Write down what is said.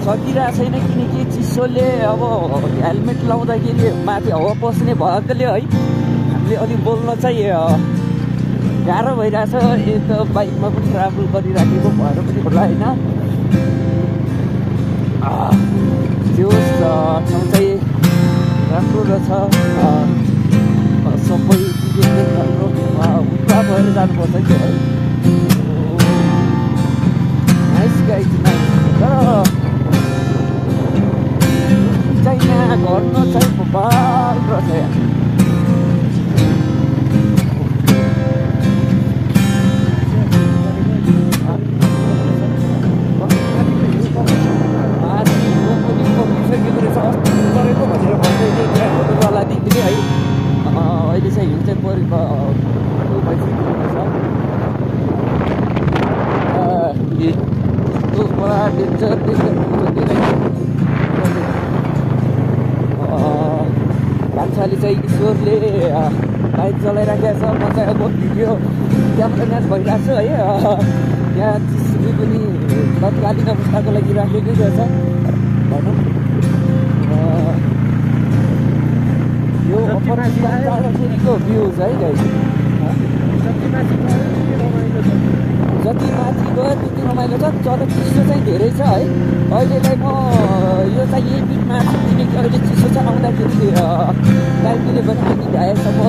सकिरहेको छैन किनकि चिसोले अब हेलमेट लाउँदाखेरि माथि हावा पस्ने भएकोले है हामीले अलिक बोल्न चाहिँ गाह्रो भइरहेछ। यता बाइकमा पनि ट्राभल गरिराखेको भएर पनि होला होइन। त्यो ठाउँ चाहिँ राम्रो रहेछ। सबै चिजहरू राम्रो उता भएर जानुपर्छ त्यो है। Nice guys nice. तर गर्न चाहिँ भोपाल रहेछ। अन्त त्यो भइसकेको छ। यस्तो बडा डेन्जर कान्छाले चाहिँ ईश्वरले बाइक चलाइराखेको छ। म चाहिँ अब भिडियो क्यामेराम्यान भइरहेको छु है। यहाँ चिसुले पनि तत्कालीन अवस्थाको लागि राखेकै रहेछ भनौँ। यो अपराधीको भ्यूज है गाइस। जति माथि गयो त्यति रमाइलो छ, तर चिसो चाहिँ धेरै छ है। अहिलेलाई म यो चाहिँ यही बिचमा छु किनकि अहिले चिसो छ। आउँदाखेरि टाइमले पनि हामी भ्याएसम्म